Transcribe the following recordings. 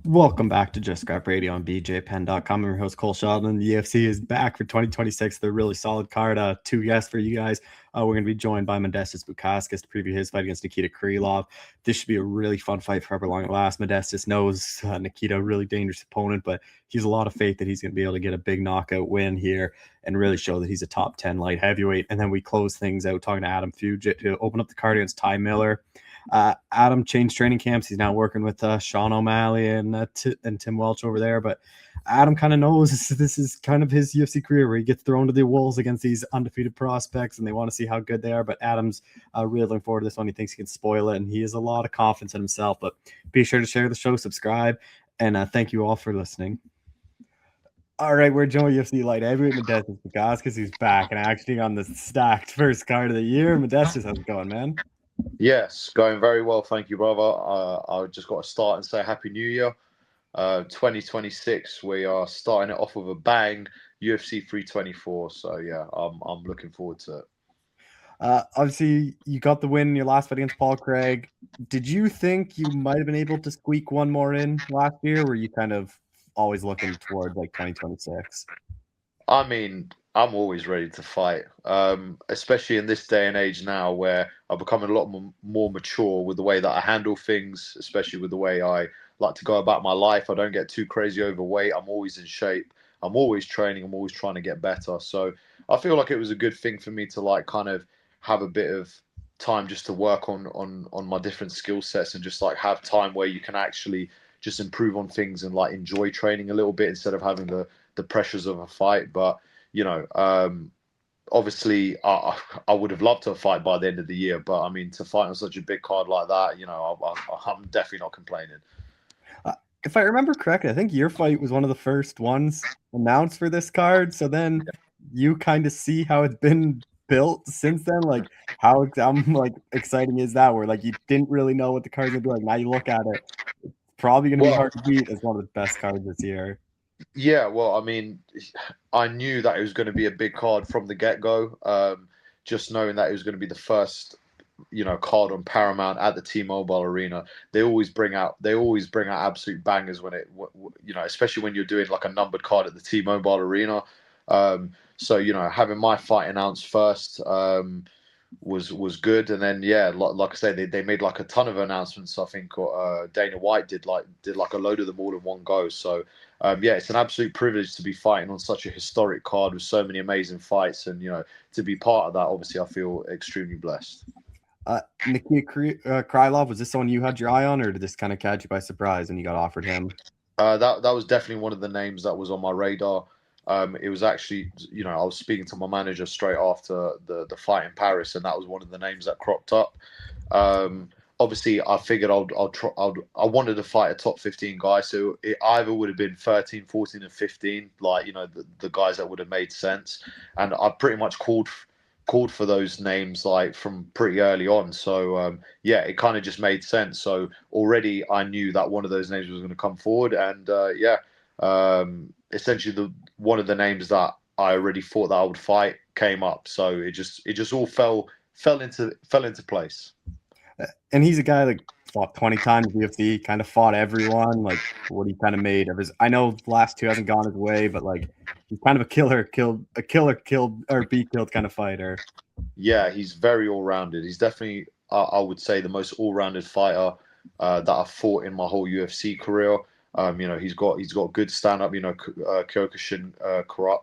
Welcome back to Just Scrap Radio on BJPenn.com. I'm your host, Cole Shelton. The UFC is back for 2026. They're a really solid card. Two guests for you guys. We're going to be joined by Modestas Bukauskas to preview his fight against Nikita Krylov. This should be a really fun fight for however long it lasts. Modestas knows Nikita, a really dangerous opponent, but he's a lot of faith that he's going to be able to get a big knockout win here and really show that he's a top 10 light heavyweight. And then we close things out talking to Adam Fugitt to open up the card against Ty Miller. Adam changed training camps. He's now working with Sean O'Malley and Tim Welch over there. But Adam kind of knows this is kind of his UFC career where he gets thrown to the wolves against these undefeated prospects, and they want to see how good they are. But Adam's really looking forward to this one. He thinks he can spoil it, and he has a lot of confidence in himself. But be sure to share the show, subscribe, and thank you all for listening. All right, we're joined UFC light heavyweight Modestas Bukauskas, who's back and actually on the stacked first card of the year. Modestas, how's it going, man? Yes, going very well. Thank you, brother. I just got to start and say Happy New Year. 2026, we are starting it off with a bang, UFC 324. So, yeah, I'm looking forward to it. Obviously, you got the win in your last fight against Paul Craig. Did you think you might have been able to squeak one more in last year? Or were you kind of always looking toward like 2026? I mean, I'm always ready to fight, especially in this day and age now where I've become a lot more mature with the way that I handle things, especially with the way I like to go about my life. I don't get too crazy overweight. I'm always in shape. I'm always training. I'm always trying to get better. So I feel like it was a good thing for me to like kind of have a bit of time just to work on my different skill sets and just like have time where you can actually just improve on things and like enjoy training a little bit instead of having the pressures of a fight. But obviously, I would have loved to fight by the end of the year. But I mean, to fight on such a big card like that, I'm definitely not complaining. If I remember correctly, I think your fight was one of the first ones announced for this card. So then you kind of see how it's been built since then. Like how exciting is that? Where like you didn't really know what the card's gonna be like. Now you look at it, it's probably gonna be hard to beat as one of the best cards this year. Yeah, well, I mean, I knew that it was going to be a big card from the get-go. Just knowing that it was going to be the first, card on Paramount at the T-Mobile Arena. They always bring out absolute bangers when especially when you're doing like a numbered card at the T-Mobile Arena. So having my fight announced first was good, and then like I say, they made like a ton of announcements. I think Dana White did like a load of them all in one go. So it's an absolute privilege to be fighting on such a historic card with so many amazing fights, and to be part of that. Obviously, I feel extremely blessed. Nikita Krylov, was this someone you had your eye on, or did this kind of catch you by surprise and you got offered him? That was definitely one of the names that was on my radar. It was actually, I was speaking to my manager straight after the fight in Paris, and that was one of the names that cropped up. Obviously, I figured I wanted to fight a top 15 guy, so it either would have been 13, 14, and 15, like the guys that would have made sense, and I pretty much called for those names like from pretty early on. So it kind of just made sense. So already I knew that one of those names was going to come forward, and essentially one of the names that I already thought that I would fight came up. So it just all fell into place. And he's a guy that fought 20 times UFC, kind of fought everyone. Like what he kind of made of his. I know the last two hasn't gone his way, but like he's kind of a killer killed or be killed kind of fighter. Yeah, he's very all rounded. He's definitely, I would say, the most all rounded fighter that I've fought in my whole UFC career. He's got good stand up, Kyokushin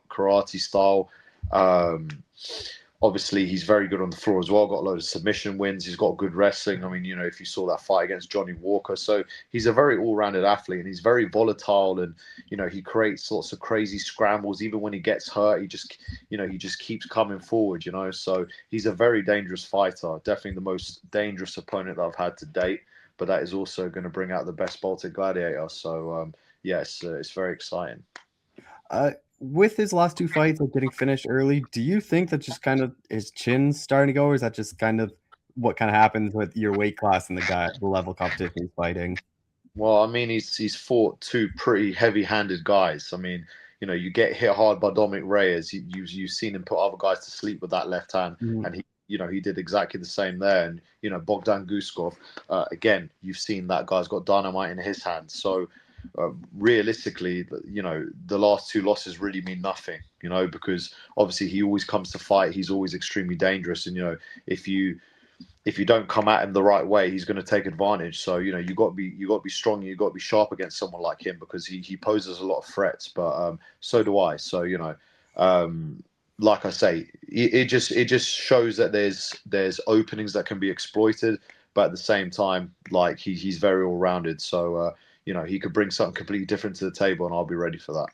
karate style. Obviously, he's very good on the floor as well. Got a load of submission wins. He's got good wrestling. I mean, if you saw that fight against Johnny Walker, so he's a very all-rounded athlete, and he's very volatile. And he creates lots of crazy scrambles. Even when he gets hurt, he just keeps coming forward. So he's a very dangerous fighter. Definitely the most dangerous opponent that I've had to date. But that is also going to bring out the best Baltic gladiator. So it's very exciting. With his last two fights, like getting finished early, do you think that just kind of his chin's starting to go, or is that just kind of what kind of happens with your weight class and the level competition he's fighting? Well, I mean, he's fought two pretty heavy-handed guys. I mean, you get hit hard by Dominic Reyes. You've seen him put other guys to sleep with that left hand, and he did exactly the same there. And Bogdan Guskov, again, you've seen that guy's got dynamite in his hand. So realistically, the last two losses really mean nothing, because obviously he always comes to fight. He's always extremely dangerous, and if you don't come at him the right way, he's going to take advantage. So you got to be strong. You got to be sharp against someone like him, because he poses a lot of threats. But so do I. So like I say, it just shows that there's openings that can be exploited, but at the same time, like he's very all rounded. So he could bring something completely different to the table, and I'll be ready for that.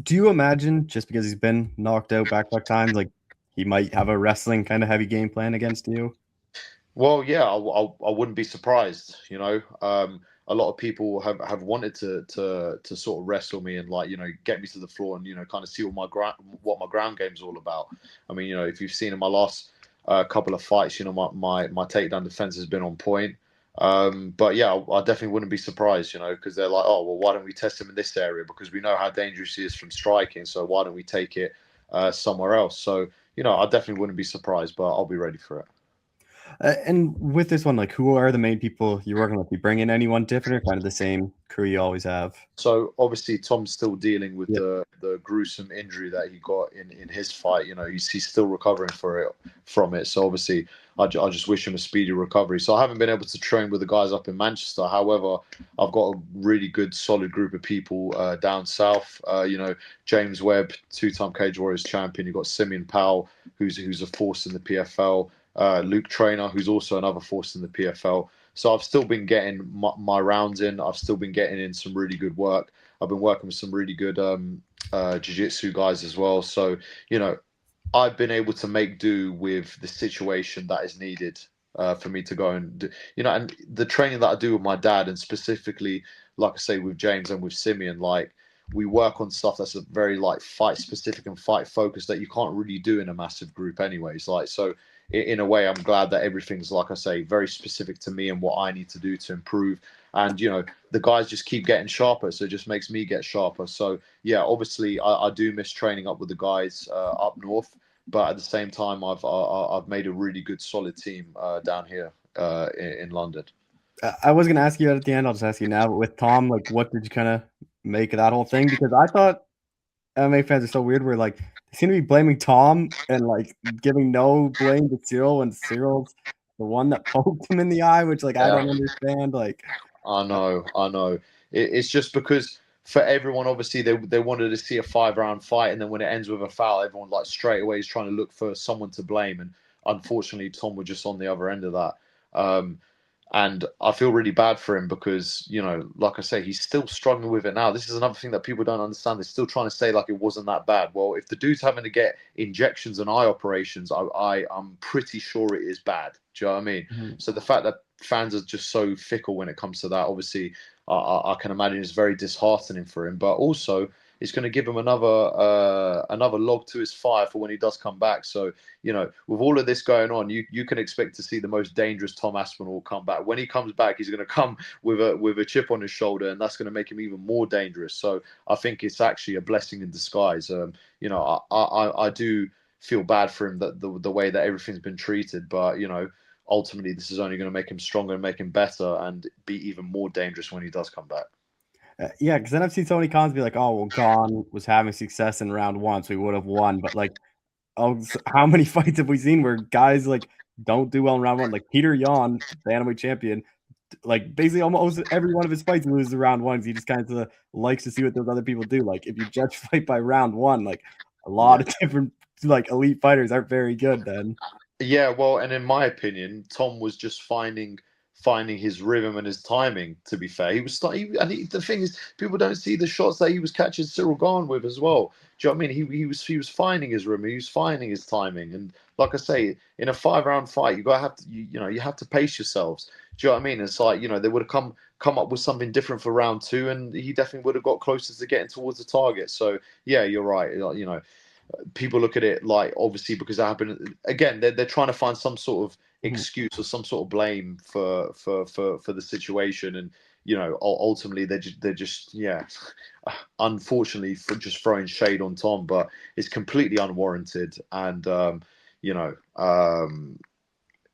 Do you imagine, just because he's been knocked out back-to-back times, like he might have a wrestling kind of heavy game plan against you? Well, yeah, I wouldn't be surprised. A lot of people have wanted to sort of wrestle me and get me to the floor and kind of see what my ground game's all about. I mean, if you've seen in my last couple of fights, my takedown defense has been on point. But yeah, I definitely wouldn't be surprised, because they're like, oh well, why don't we test him in this area, because we know how dangerous he is from striking. So why don't we take it somewhere else? So I definitely wouldn't be surprised, but I'll be ready for it. And with this one, like, who are the main people you're working with? You bring in anyone different, or kind of the same crew you always have? So obviously Tom's still dealing with Yeah. the gruesome injury that he got in his fight. He's still recovering from it. So obviously I just wish him a speedy recovery. So I haven't been able to train with the guys up in Manchester. However, I've got a really good solid group of people down south. James Webb, two-time Cage Warriors champion. You've got Simeon Powell, who's a force in the PFL. Luke Trainer, who's also another force in the PFL. So I've still been getting my rounds in. I've still been getting in some really good work. I've been working with some really good jiu-jitsu guys as well. So, I've been able to make do with the situation that is needed for me to go and do, and the training that I do with my dad, and specifically, like I say, with James and with Simeon, like we work on stuff that's a very fight specific and fight focused that you can't really do in a massive group anyways. So in a way, I'm glad that everything's, like I say, very specific to me and what I need to do to improve. And, the guys just keep getting sharper. So it just makes me get sharper. So, yeah, obviously, I do miss training up with the guys up north. But at the same time, I've made a really good, solid team down here in London. I was going to ask you at the end. I'll just ask you now. But with Tom, like, what did you kind of make of that whole thing? Because I thought MMA fans are so weird. Where like they seem to be blaming Tom and giving no blame to Cyril when Cyril's the one that poked him in the eye, which I Yeah. don't understand. I know. It's just because for everyone, obviously, they wanted to see a 5-round fight, and then when it ends with a foul, everyone straight away is trying to look for someone to blame. And unfortunately, Tom was just on the other end of that. And I feel really bad for him because, like I say, he's still struggling with it now. This is another thing that people don't understand. They're still trying to say it wasn't that bad. Well, if the dude's having to get injections and eye operations, I'm pretty sure it is bad. Do you know what I mean? Mhm. So the fact that fans are just so fickle when it comes to that, obviously, I can imagine it's very disheartening for him. But also, it's going to give him another log to his fire for when he does come back. So, with all of this going on, you can expect to see the most dangerous Tom Aspinall come back. When he comes back, he's going to come with a chip on his shoulder, and that's going to make him even more dangerous. So I think it's actually a blessing in disguise. I do feel bad for him that the way that everything's been treated, but ultimately this is only going to make him stronger and make him better and be even more dangerous when he does come back. Yeah, because then I've seen so many cons be like, "Oh, well, Gon was having success in round one, so he would have won." But how many fights have we seen where guys don't do well in round one? Like Peter Yan, bantamweight champion, basically almost every one of his fights he loses round one. He just kind of likes to see what those other people do. Like if you judge fight by round one, a lot Yeah. of different elite fighters aren't very good then. Yeah, well, and in my opinion, Tom was just finding his rhythm and his timing. To be fair, he was the thing is, people don't see the shots that he was catching Cyril Gane with as well. Do you know what I mean? He was finding his rhythm, he was finding his timing, and like I say, in a 5-round fight, you have to pace yourselves. Do you know what I mean? It's they would have come up with something different for round two, and he definitely would have got closer to getting towards the target. So yeah, you're right. People look at it obviously because that happened again. They're trying to find some sort of Mhm. excuse or some sort of blame for the situation, and ultimately they're just yeah, unfortunately for just throwing shade on Tom, but it's completely unwarranted. And you know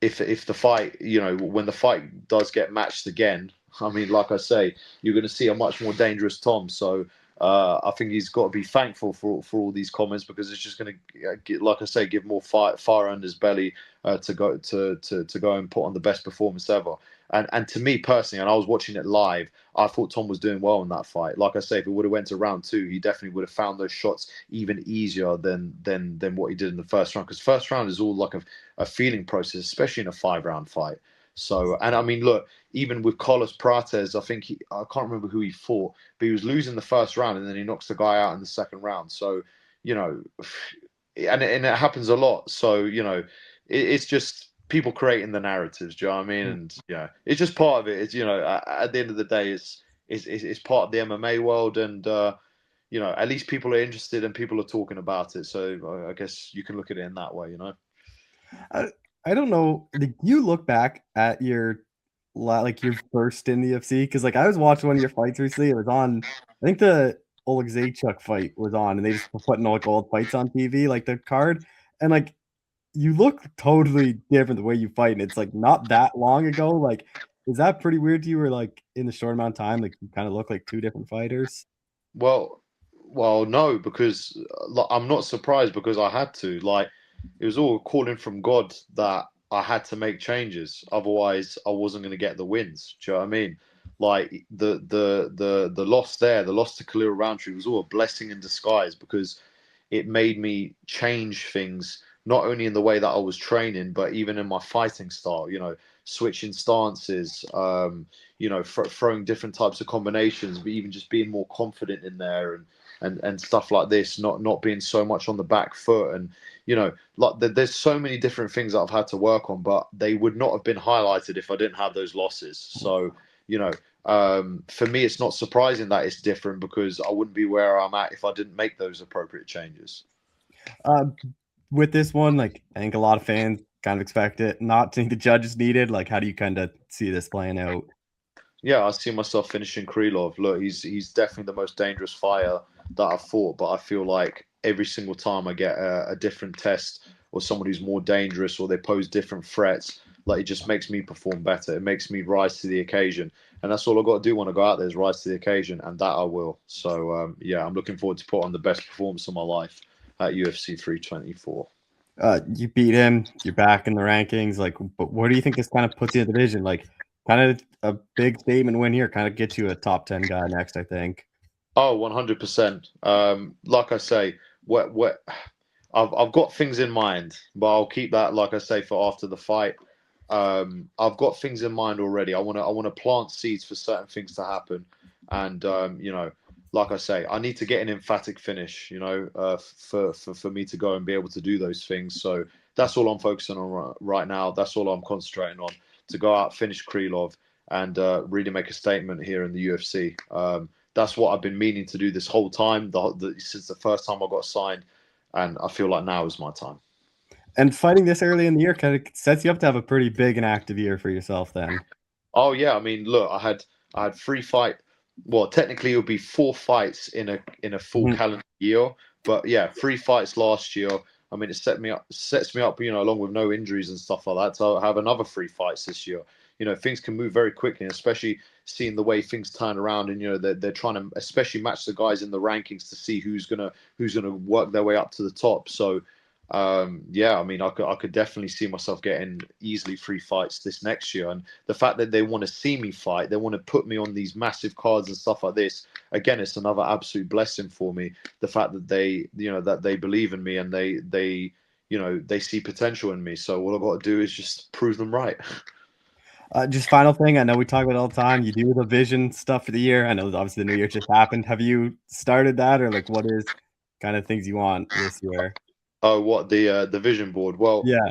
if the fight when the fight does get matched again, I mean, like I say, you're going to see a much more dangerous Tom. So I think he's got to be thankful for all these comments, because it's just going to, like I say, give more fire under his belly to go and put on the best performance ever. And to me personally, and I was watching it live, I thought Tom was doing well in that fight. Like I say, if it would have went to round 2, he definitely would have found those shots even easier than what he did in the first round. Because first round is all like a feeling process, especially in a 5-round fight. So, and I mean, look, even with Carlos Prates, I can't remember who he fought, but he was losing the first round, and then he knocks the guy out in the second round. So, you know, and it happens a lot. So, it's just people creating the narratives. Do you know what I mean? And yeah, it's just part of it. It's, at the end of the day, it's part of the MMA world, and at least people are interested and people are talking about it. So I guess you can look at it in that way. I don't know. Like, you look back at your your first in the UFC, because like I was watching one of your fights recently. It was on. I think the Oleg Zaychuk fight was on, and they just were putting all like old fights on TV, like the card, and like you look totally different the way you fight, and it's like not that long ago. Like, is that pretty weird to you? Or like in the short amount of time, like you kind of look like two different fighters? Well, no, because I'm not surprised, because I had to. Like, it was all calling from God that I had to make changes. Otherwise, I wasn't going to get the wins. Do you know what I mean? Like the loss there, the loss to Khalil Roundtree was all a blessing in disguise, because it made me change things, not only in the way that I was training, but even in my fighting style. Switching stances, throwing different types of combinations, but even just being more confident in there, and stuff like this, not being so much on the back foot. And there's so many different things that I've had to work on, but they would not have been highlighted if I didn't have those losses. So for me, it's not surprising that it's different, because I wouldn't be where I'm at if I didn't make those appropriate changes. Uh, with this one, like I think a lot of fans kind of expect it not to think the judges needed. Like, how do you kind of see this playing out? Yeah, I see myself finishing Krylov. Look, he's definitely the most dangerous fighter that I've fought, but I feel like every single time I get a different test, or someone who's more dangerous, or they pose different threats, like, it just makes me perform better. It makes me rise to the occasion, and that's all I've got to do when I go out there, is rise to the occasion, and that I will. So yeah, I'm looking forward to put on the best performance of my life at UFC 324. You beat him. You're back in the rankings. Like, but where do you think this kind of puts you in the division? Like, kind of a big statement win here, kind of gets you a top 10 guy next, I think. Oh, 100%. Like I say, what I've got things in mind, but I'll keep that, like I say, for after the fight. I've got things in mind already. I want to plant seeds for certain things to happen, and like I say, I need to get an emphatic finish. For me to go and be able to do those things. So that's all I'm focusing on right now. That's all I'm concentrating on, to go out, finish Krylov, and really make a statement here in the UFC. That's what I've been meaning to do this whole time, since the first time I got signed, and I feel like now is my time. And fighting this early in the year kind of sets you up to have a pretty big and active year for yourself then. Oh yeah, I mean, look, I had 3 fight. Well, technically it would be 4 fights in a full Mhm. calendar year, but yeah, 3 fights last year. I mean, it sets me up, along with no injuries and stuff like that. So I have another 3 fights this year. Things can move very quickly, and especially seeing the way things turn around, and they're trying to especially match the guys in the rankings to see who's gonna work their way up to the top. So yeah, I mean, I could definitely see myself getting easily 3 fights this next year. And the fact that they want to see me fight, they want to put me on these massive cards and stuff like this. Again, it's another absolute blessing for me. The fact that they believe in me, and they see potential in me. So all I've got to do is just prove them right. Just final thing, I know we talk about it all the time. You do the vision stuff for the year. I know obviously the new year just happened. Have you started that, or like what is kind of things you want this year? Oh, what the vision board? Well, Yeah.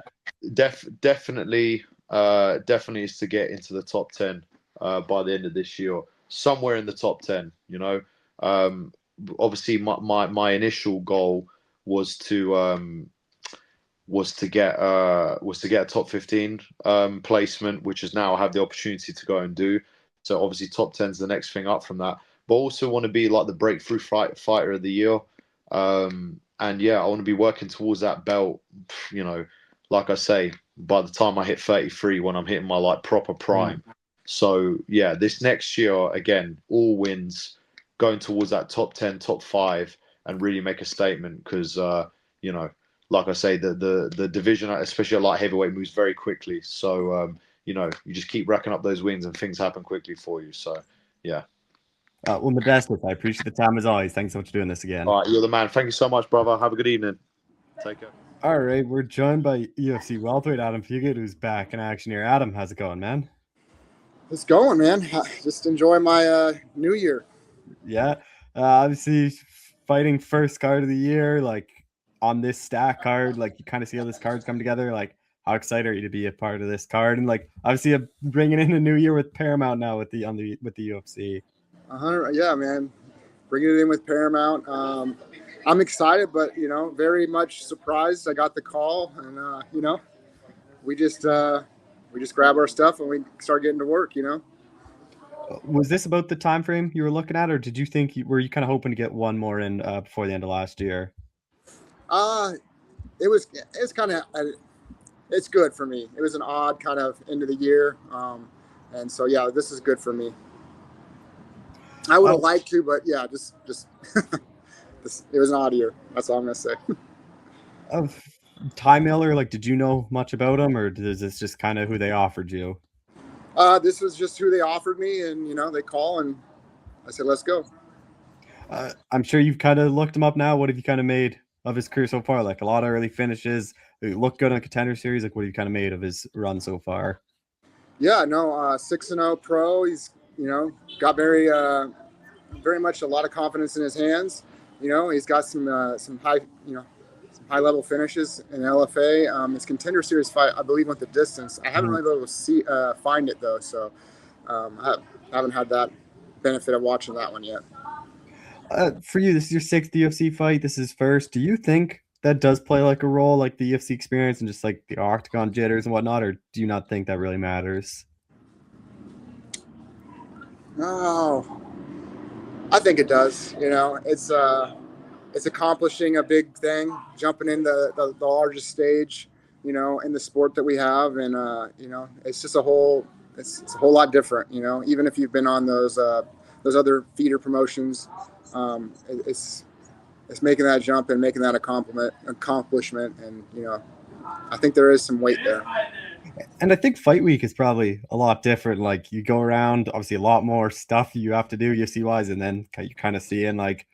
definitely is to get into the top 10 by the end of this year, somewhere in the top 10. Um, Obviously my initial goal was to was to get a top 15 placement, which is now I have the opportunity to go and do. So obviously top 10 is the next thing up from that. But also want to be like the breakthrough fighter of the year. And yeah, I want to be working towards that belt. You know, like I say, by the time I hit 33, when I'm hitting my like proper prime. So yeah, this next year again, all wins, going towards that top 10, top 5, and really make a statement because you know, like I say, the division, especially a light heavyweight, moves very quickly. So you know, you just keep racking up those wins and things happen quickly for you. So yeah. Well, Modestas, I appreciate the time as always. Thanks so much for doing this again. All right, you're the man. Thank you so much, brother. Have a good evening. Take care. All right, we're joined by UFC welterweight Adam Fugitt, who's back in action here. Adam, how's it going, man? It's going, man. Just enjoy my new year. Yeah, obviously fighting first card of the year, like on this stack card, like you kind of see how this card's come together. Like, how excited are you to be a part of this card? And like, obviously, bringing in a new year with Paramount now with the UFC. 100, yeah, man. Bringing it in with Paramount. I'm excited, but very much surprised. I got the call, and we just grab our stuff and we start getting to work. Was this about the time frame you were looking at, or did you think were you kind of hoping to get one more in before the end of last year? It's kind of it's good for me. It was an odd kind of end of the year, and so yeah, this is good for me. I would have liked to, but yeah, just it was an odd year. That's all I'm gonna say. Ty Miller, like, did you know much about him, or is this just kind of who they offered you? This was just who they offered me, and they call, and I said, let's go. I'm sure you've kind of looked him up now. What have you kind of made of his career so far? Like a lot of early finishes, he looked good on Contender Series. Like, what have you kind of made of his run so far? Yeah, no, 6-0 pro. He's got very much a lot of confidence in his hands. He's got some high some high level finishes in LFA. His Contender Series fight, I believe, went the distance. I haven't really been able to find it though, so I haven't had that benefit of watching that one yet. For you, this is your 6th UFC fight. This is first. Do you think that does play like a role, like the UFC experience and just like the octagon jitters and whatnot, or do you not think that really matters? No, I think it does. It's accomplishing a big thing, jumping in the largest stage, in the sport that we have, and it's just a whole lot different. Even if you've been on those other feeder promotions, it's making that jump and making that accomplishment, and I think there is some weight there. And I think Fight Week is probably a lot different. Like, you go around, obviously a lot more stuff you have to do UFC wise, and then you kind of see in like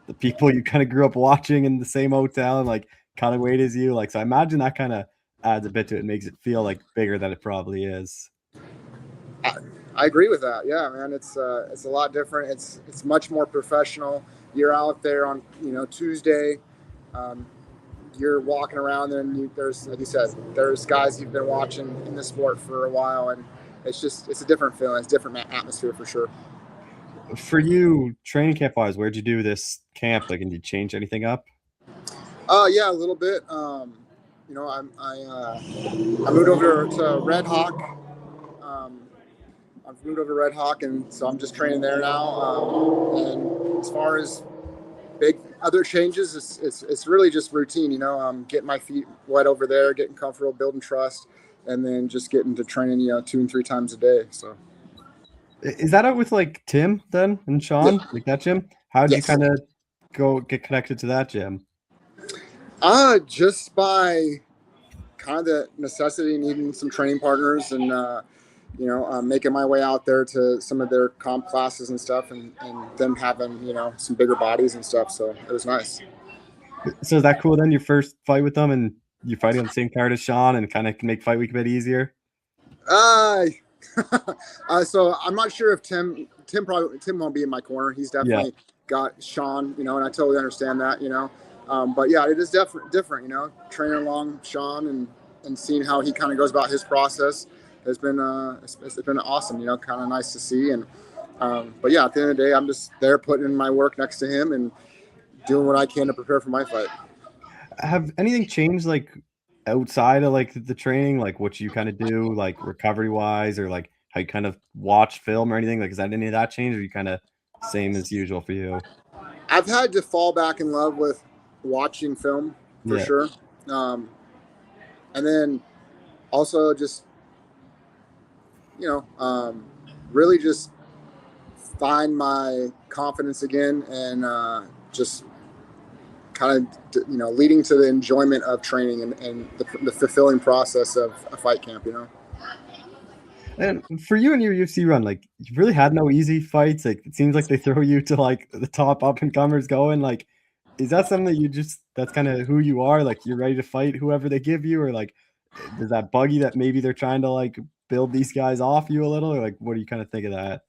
the people you kind of grew up watching in the same hotel and like kind of weight as you. Like, so I imagine that kind of adds a bit to it and makes it feel like bigger than it probably is. I agree with that. Yeah, man, it's a lot different. It's much more professional. You're out there on Tuesday. You're walking around and there's, like you said, there's guys you've been watching in the sport for a while, and it's a different feeling. It's a different atmosphere for sure. For you, training camp wise, where'd you do this camp? Like, did you change anything up? Yeah, a little bit. I moved over to Red Hawk. I've moved over to Red Hawk, and so I'm just training there now. And as far as big other changes, it's really just routine. Getting my feet wet over there, getting comfortable, building trust, and then just getting to training 2 and 3 times a day. So is that out with like Tim then and Sean? Yeah. Like that gym? How did Yes. you kind of go get connected to that gym? Just by kind of the necessity, needing some training partners, and making my way out there to some of their comp classes and stuff, and them having some bigger bodies and stuff. So it was nice. So is that cool then? Your first fight with them, and you're fighting on the same card as Sean, and kind of can make Fight Week a bit easier. So I'm not sure if Tim won't be in my corner. He's definitely got Sean, and I totally understand that, but yeah, it is different, training along Sean and seeing how he kind of goes about his process has been it's been awesome, kind of nice to see. And but yeah, at the end of the day, I'm just there putting in my work next to him and doing what I can to prepare for my fight. Have anything changed, like outside of like the training, like what you kind of do, like recovery wise, or like how you kind of watch film or anything? Like, is that any of that change, or are you kind of same as usual for you? I've had to fall back in love with watching film for sure, and then also just really just find my confidence again and just kind of, leading to the enjoyment of training and the fulfilling process of a fight camp, And for you and your UFC run, like you really had no easy fights. Like it seems like they throw you to like the top up and comers going. Like, is that something that that's kind of who you are? Like you're ready to fight whoever they give you, or like does that bug you that maybe they're trying to like build these guys off you a little? Or like what do you kind of think of that?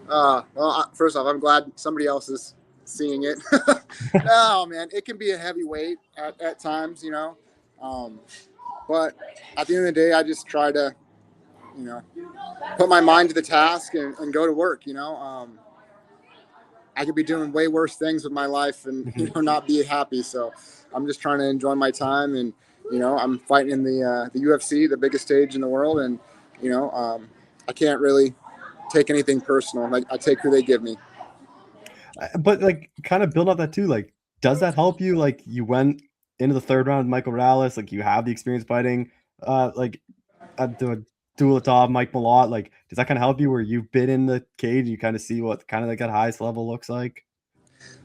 Well, first off, I'm glad somebody else is seeing it. No, man, it can be a heavy weight at times, but at the end of the day, I just try to, put my mind to the task and go to work, I could be doing way worse things with my life and, not be happy. So I'm just trying to enjoy my time. And, I'm fighting in the UFC, the biggest stage in the world. And, I can't really take anything personal. I take who they give me. But like kind of build on that too. Like, does that help you? Like you went into the third round with Michael Morales, like you have the experience fighting, like at the duel top Mike Malott. Like, does that kind of help you where you've been in the cage? You kind of see what kind of like that highest level looks like.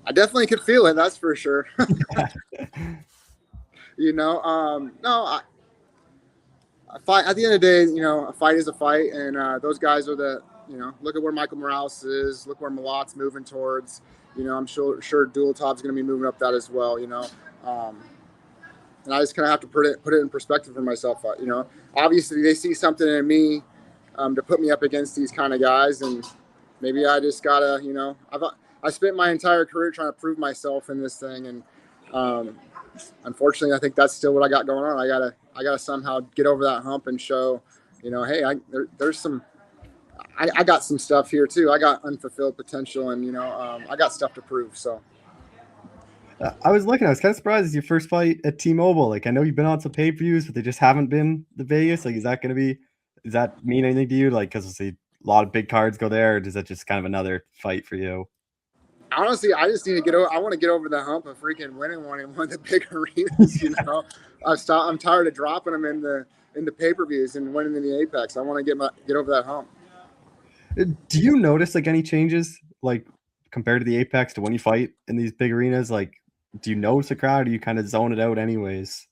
I definitely could feel it. That's for sure. No, I fight at the end of the day, a fight is a fight. And those guys are look at where Michael Morales is, look where Malott's moving towards, I'm sure Dual Top's going to be moving up that as well, and I just kind of have to put it in perspective for myself. Obviously they see something in me to put me up against these kind of guys, and maybe I just gotta, I spent my entire career trying to prove myself in this thing, and unfortunately, I think that's still what I got going on. I gotta somehow get over that hump and show, hey, there's some. I got some stuff here too. I got unfulfilled potential, and I got stuff to prove. So. I was kind of surprised it's your first fight at T-Mobile. Like, I know you've been on some pay-per-views, but they just haven't been the Vegas. Like, does that mean anything to you? Like, because we'll see a lot of big cards go there, or does that just kind of another fight for you? Honestly, I just need to get over. I want to get over the hump of freaking winning one in one of the big arenas. I'm tired of dropping them in the pay-per-views and winning in the Apex. I want to get over that hump. Do you notice like any changes, like compared to the Apex to when you fight in these big arenas? Like, do you notice the crowd, or do you kind of zone it out anyways?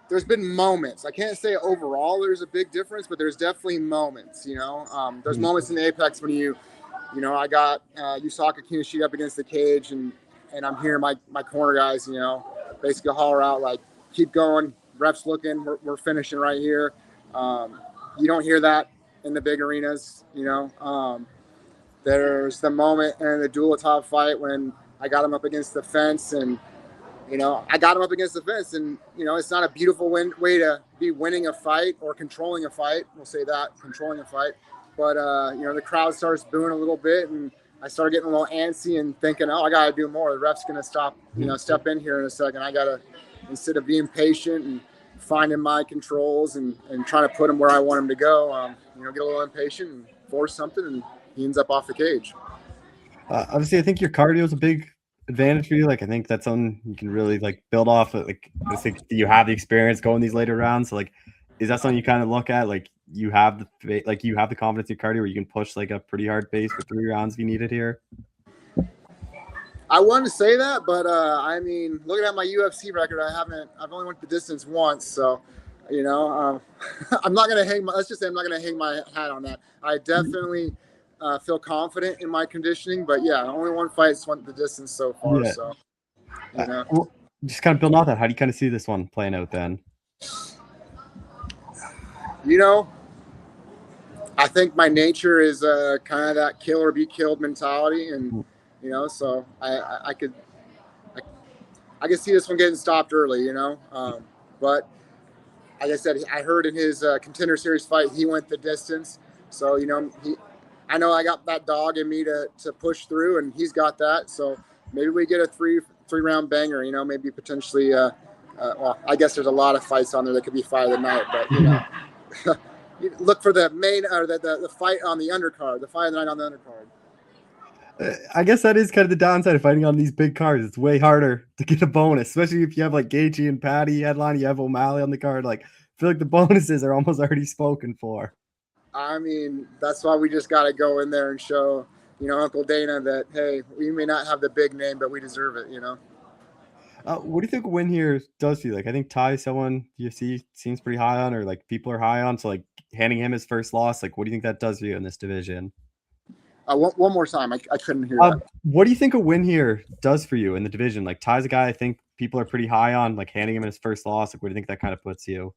There's been moments. I can't say overall there's a big difference, but there's definitely moments, There's moments in the Apex when I got Yusaka Kinoshita up against the cage, and I'm hearing my corner guys, basically holler out like, keep going, ref's looking, we're finishing right here. You don't hear that in the big arenas, There's the moment in the Duel Top fight when I got him up against the fence, and I got him up against the fence, and it's not a beautiful way to be winning a fight or controlling a fight. We'll say that, controlling a fight. But the crowd starts booing a little bit, and I started getting a little antsy and thinking, oh, I got to do more. The ref's gonna step in here in a second. I gotta, instead of being patient and finding my controls and trying to put him where I want him to go, get a little impatient and force something, and he ends up off the cage. Obviously, I think your cardio is a big advantage for you. Like, I think that's something you can really like build off. Like, I think you have the experience going these later rounds. So, like, is that something you kind of look at? Like, you have the confidence in your cardio where you can push like a pretty hard pace for 3 rounds if you need it here. I wanted to say that, but looking at my UFC record, I've only went the distance once, so I'm not gonna let's just say I'm not gonna hang my hat on that. I definitely feel confident in my conditioning, but yeah, only one fight's went the distance so far. Yeah. So well, just kind of building off that, how do you kind of see this one playing out then? I think my nature is kind of that kill or be killed mentality, and so I could see this one getting stopped early, but like I said, I heard in his Contender Series fight, he went the distance. So, I know I got that dog in me to push through, and he's got that. So maybe we get a three round banger, maybe potentially, well, I guess there's a lot of fights on there that could be fight of the night, but, you look for the main or the fight on the undercard, the fight of the night on the undercard. I guess that is kind of the downside of fighting on these big cards. It's way harder to get a bonus, especially if you have like Gaethje and Patty headline. You have O'Malley on the card. Like, I feel like the bonuses are almost already spoken for. I mean, that's why we just got to go in there and show, Uncle Dana that, hey, we may not have the big name, but we deserve it, What do you think a win here does for you? Like, I think Ty is someone UFC seems pretty high on, or like people are high on. So, like, handing him his first loss, like, what do you think that does for you in this division? One more time. I couldn't hear that. What do you think a win here does for you in the division? Like, Ty's a guy I think people are pretty high on, like handing him his first loss. Like, where do you think that kind of puts you?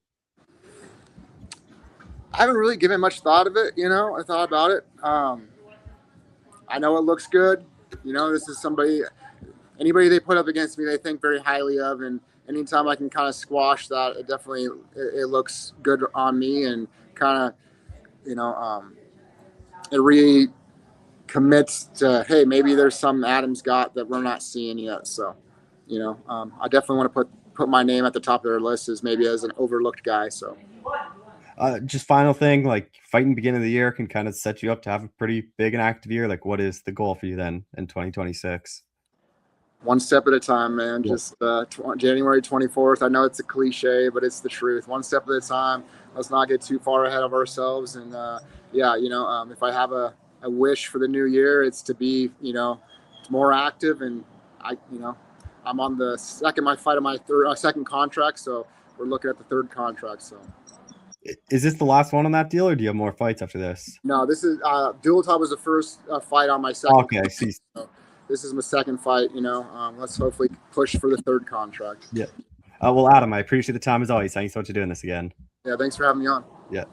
I haven't really given much thought of it. I thought about it. I know it looks good. This is anybody they put up against me, they think very highly of. And anytime I can kind of squash that, it looks good on me and kind of, it really commits to, hey, maybe there's some Adam's got that we're not seeing yet. So, I definitely want to put my name at the top of their list as maybe as an overlooked guy. So, just final thing, like fighting beginning of the year can kind of set you up to have a pretty big and active year. Like, what is the goal for you then in 2026? One step at a time, man. Yeah. Just January 24th. I know it's a cliche, but it's the truth. One step at a time. Let's not get too far ahead of ourselves. And if I have a wish for the new year, it's to be, more active. And I'm on the second contract. So we're looking at the third contract. So. Is this the last one on that deal, or do you have more fights after this? No, this is Dual Top was the first fight on my second. Okay, I see. So this is my second fight. Let's hopefully push for the third contract. Yeah. Well, Adam, I appreciate the time as always. Thanks so much for doing this again. Yeah, thanks for having me on. Yeah.